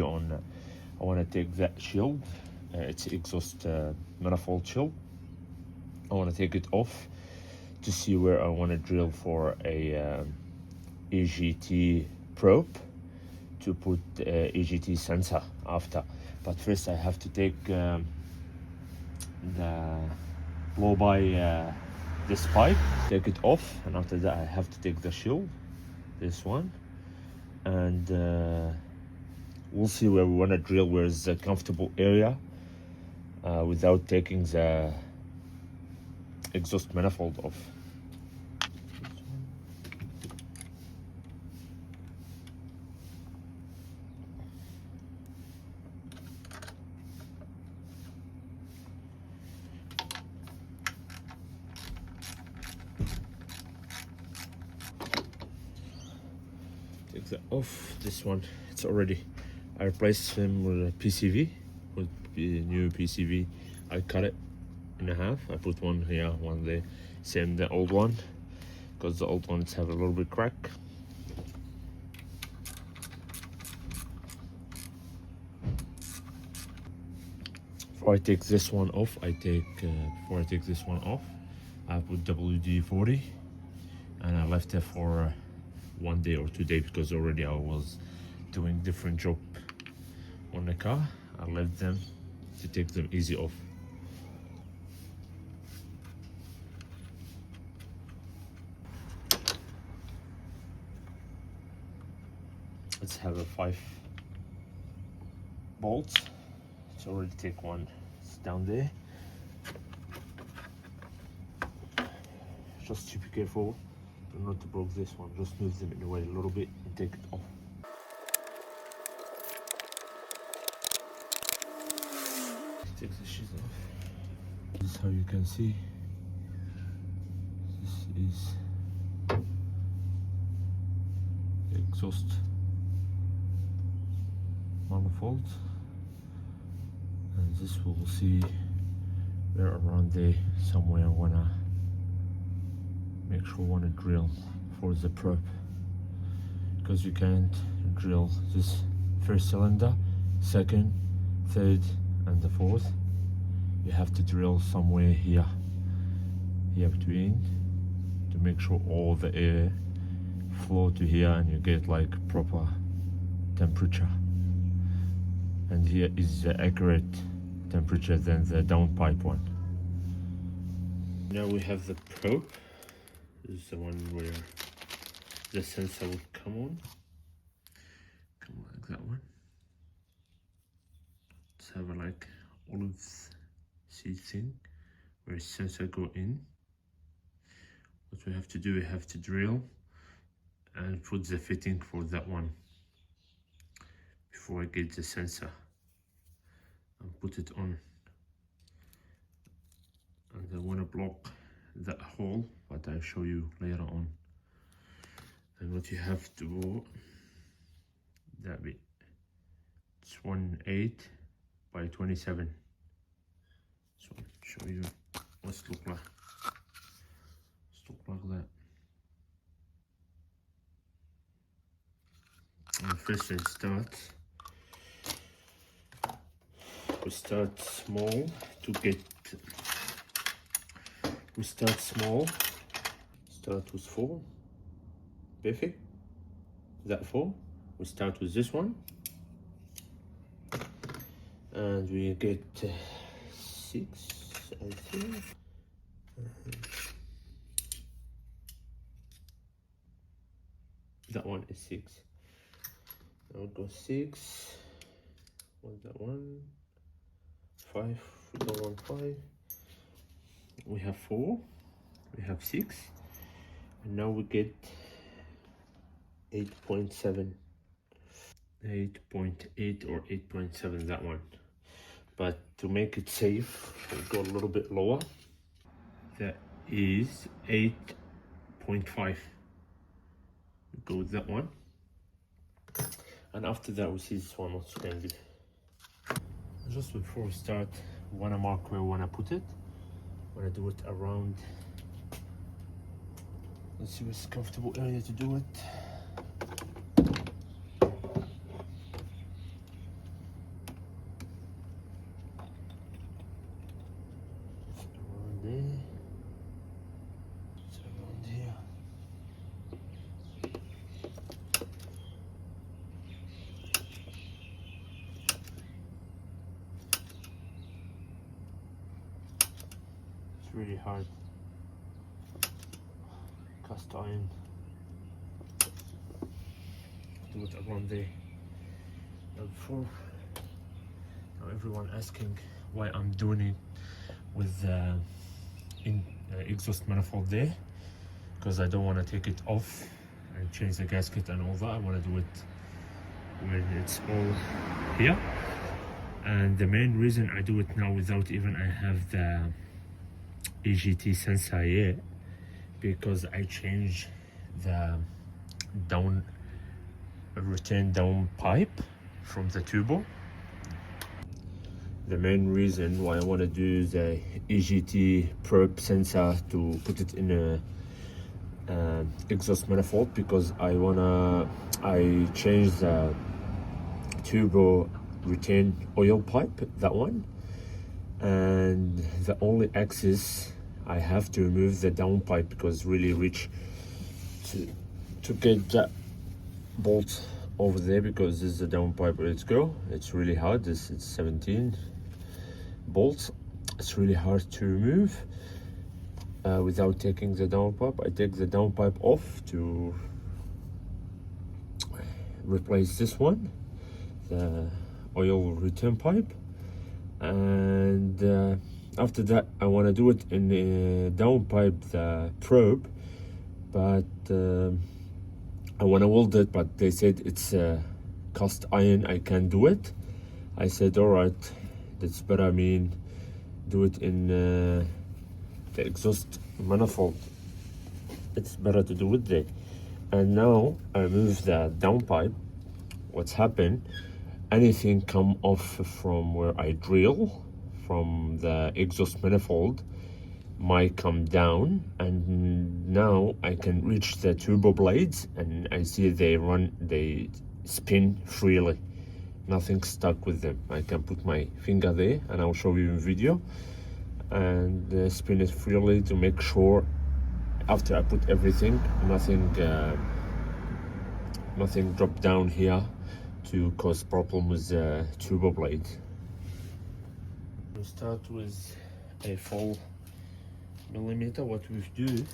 video on I want to take that shield, it's exhaust manifold shield. I want to take it off to see where I want to drill for a EGT probe to put EGT sensor after. But first I have to take the blow by this pipe, take it off, and after that I have to take the shield, this one, and we'll see where we want to drill, where is a comfortable area without taking the exhaust manifold off. Take that off. This one, it's already, I replaced him with a PCV, with the new PCV. I cut it in half. I put one here, one there, same the old one, because the old ones have a little bit crack. Before I take this one off, I put WD-40, and I left it for 1 day or 2 days because already I was doing different job on the car. I left them to take them easy off. Let's have a 5 bolts. Let's already take one. It's down there. Just to be careful not to break this one. Just move them in the way a little bit and take it off. Take the shit off. This is how you can see. This is the exhaust manifold, and this we'll see where around there somewhere I wanna make sure I wanna drill for the probe, because you can't drill this first cylinder, second, third, and the fourth. You have to drill somewhere here between to make sure all the air flow to here and you get like proper temperature. And here is the accurate temperature than the downpipe one. Now we have the probe. This is the one where the sensor would come on like that one. Let's have a like olive seed thing where sensor go in. What we have to do, we have to drill and put the fitting for that one before I get the sensor and put it on. And I want to block that hole, but I'll show you later on. And what you have to do, that bit, it's 1.8 by 27. So I'll show you what's look like. It's look like that. And first we start small to get. We start small. Start with 4. Perfect. That 4. We start with this one, and we get 6, I think. That one is 6. I'll go 6. What's that one? 5. We go on 5. We have 4. We have 6. And now we get 8.7. 8.8 or 8.7, that one. But to make it safe, we'll go a little bit lower. That is 8.5. Go with that one. And after that, we see this one what's going to be. Just before we start, we want to mark where we want to put it. I want to do it around. Let's see what's a comfortable area to do it. really hard. Cast iron. Do it around there. Before, now everyone asking why I'm doing it with exhaust manifold there, because I don't want to take it off and change the gasket and all that. I want to do it when it's all here. And the main reason I do it now without even I have the EGT sensor yet, because I changed the return down pipe from the turbo. The main reason why I want to do the EGT probe sensor to put it in a exhaust manifold, because I changed the turbo return oil pipe, that one, and the only axis I have to remove the down pipe because really rich to get that bolt over there, because this is the down pipe ready to go. It's really hard. It's 17 bolts. It's really hard to remove without taking the down pipe. I take the down pipe off to replace this one, the oil return pipe, and after that I want to do it in the down pipe, the probe, but I want to weld it, but they said it's cast iron, I can't do it. I said alright, that's better, I mean do it in the exhaust manifold. It's better to do it there. And now I remove the down pipe. What's happened, anything come off from where I drill from the exhaust manifold might come down, and now I can reach the turbo blades and I see they spin freely, nothing stuck with them. I can put my finger there and I'll show you in video, and spin it freely to make sure after I put everything nothing drop down here to cause problem with the turbo blade. We start with a 4 millimeter. What we do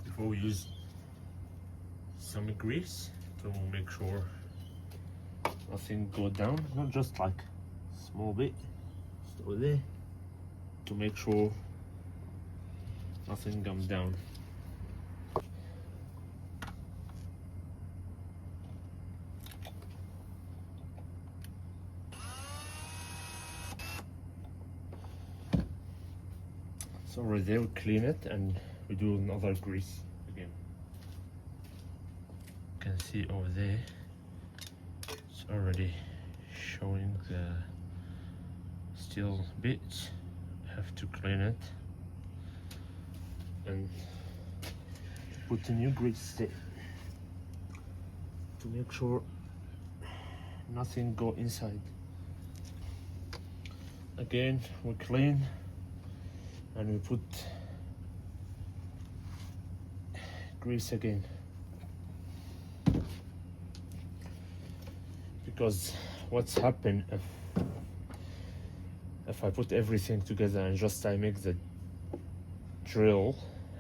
before, we use some grease to make sure nothing go down, not just like small bit, just over there, to make sure nothing comes down. So right there, we clean it and we do another grease again. You can see over there, it's already showing the steel bits. Have to clean it and put the new grease there to make sure nothing go inside. Again, we clean and we put grease again, because what's happened if I put everything together and just I make the drill,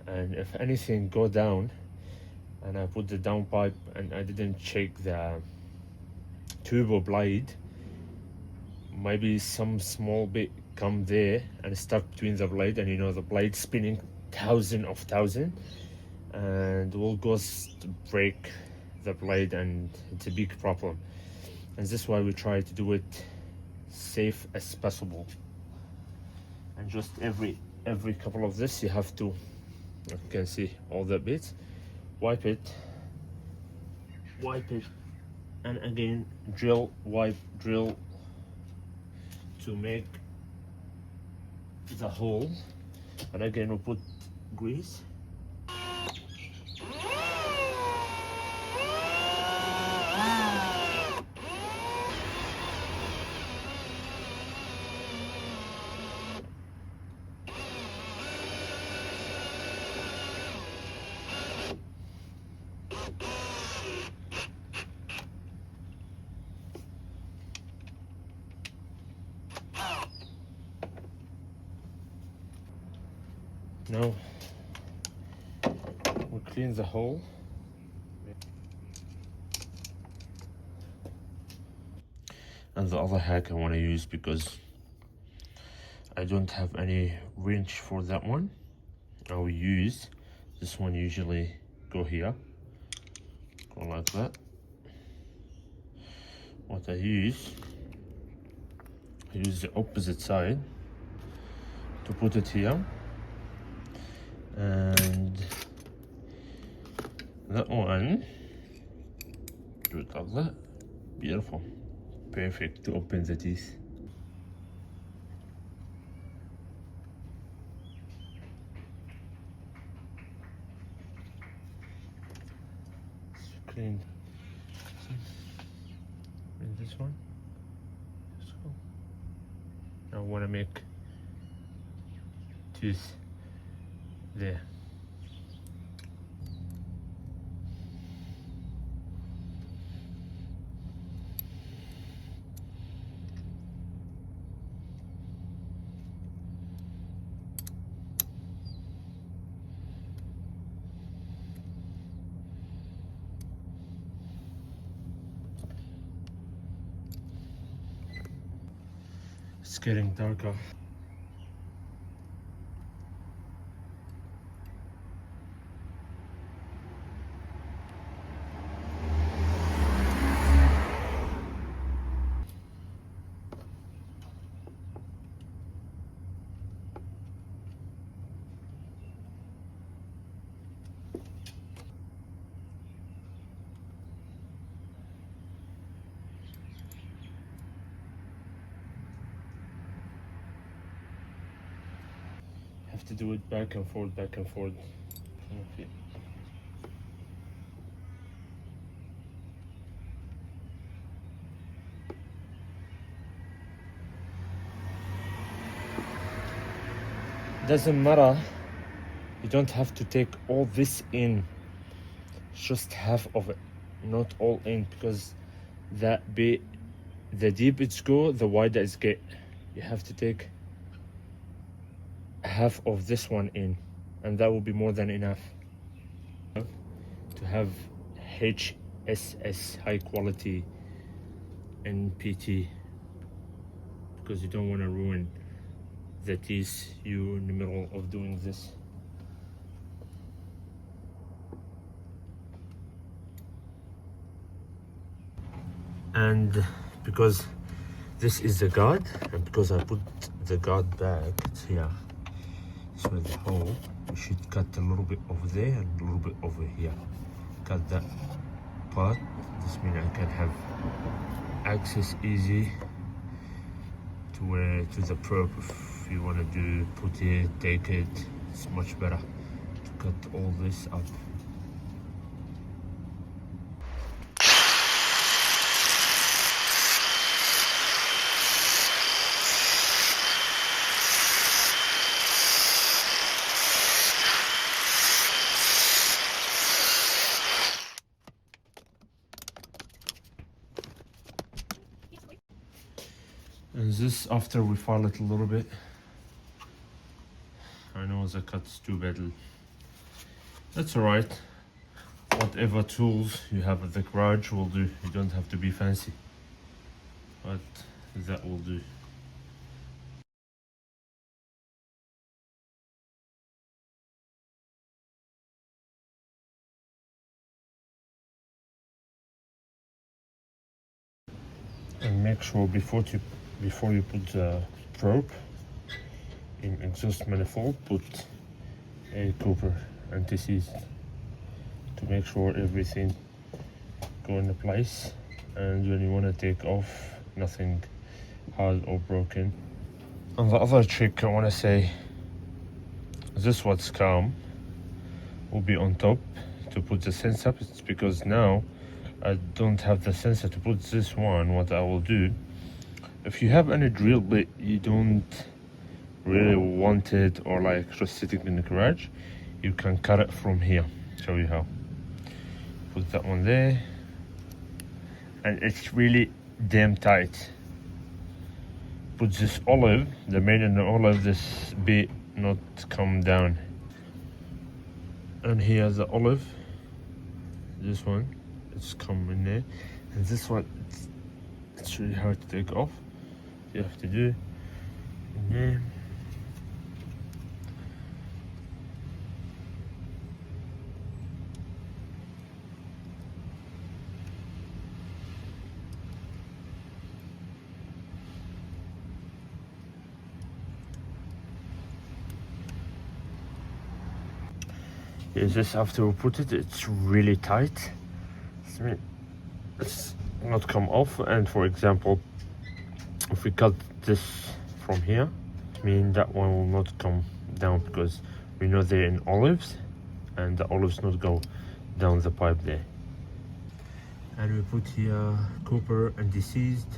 and if anything go down and I put the down pipe and I didn't check the turbo blade, maybe some small bit come there and stuck between the blade, and you know the blade spinning thousands and will go to break the blade, and it's a big problem. And this is why we try to do it safe as possible. And just every couple of this you have to, you can see all the bits, wipe it, and again drill, wipe, drill to make the hole, and again we put grease. Now we clean the hole. And the other hack I want to use, because I don't have any wrench for that one, I will use this one. Usually go here, go like that. What I use the opposite side to put it here, and that one, do it like that. Beautiful, perfect to open the teeth. Clean this one. Let's go. Now I want to make tooth there. It's getting darker. Have to do it back and forth, back and forth. Okay. Doesn't matter. You don't have to take all this in. Just half of it, not all in, because that bit, the deep it's go, the wider it's get. You have to take half of this one in, and that will be more than enough to have HSS, high quality NPT, because you don't want to ruin the teeth you in the middle of doing this. And because this is the guard, and because I put the guard back, it's here. So the hole, we should cut a little bit over there and a little bit over here. Cut that part. This means I can have access easy to the probe. If you want to do put it, take it, it's much better to cut all this up. And this, after we file it a little bit, I know the cut's too bad. That's alright. Whatever tools you have at the garage will do. You don't have to be fancy, but that will do. And make sure before you put the probe in exhaust manifold, put a copper anti-seize to make sure everything go into place, and when you want to take off, nothing hard or broken. And the other trick I want to say, this what's calm will be on top to put the sensor. It's because now I don't have the sensor to put this one. What I will do, if you have any drill bit you don't really want it, or like just sitting in the garage, you can cut it from here. Show you how. Put that one there, and it's really damn tight. Put this olive, the main and the olive, this bit not come down. And here the olive, this one, it's come in there, and this one, it's really hard to take off. You have to do in there. Is this after we put it, it's really tight. It's not come off. And for example, if we cut this from here, I mean that one will not come down because we know they're in olives, and the olives not go down the pipe there. And we put here copper and deceased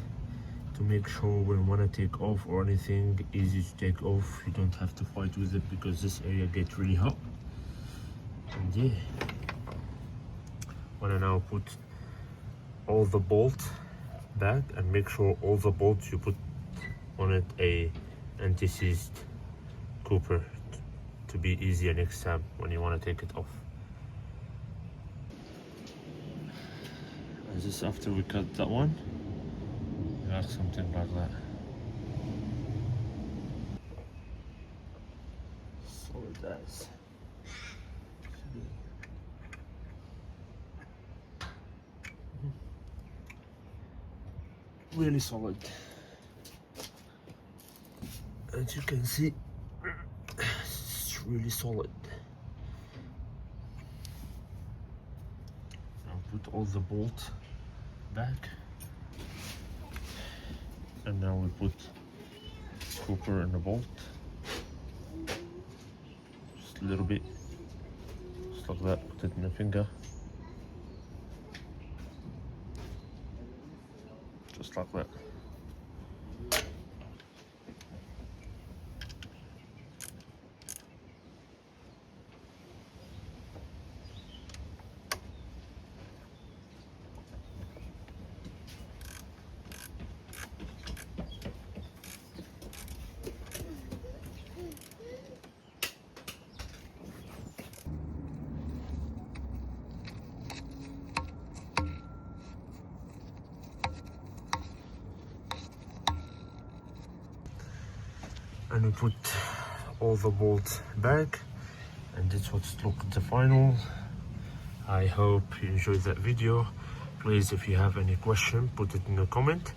to make sure when we want to take off or anything, easy to take off. You don't have to fight with it because this area gets really hot. And yeah, wanna now put all the bolt back and make sure all the bolts you put on it a anti-seized copper to be easier next time when you want to take it off. And just after we cut that one, we got something like that. Solid as. Really solid. As you can see, it's really solid. Now put all the bolts back, and now we put copper in the bolt, just a little bit, just like that. Put it in the finger, just like that. And we put all the bolts back, and that's what's looked the final. I hope you enjoyed that video. Please, if you have any question, put it in the comment.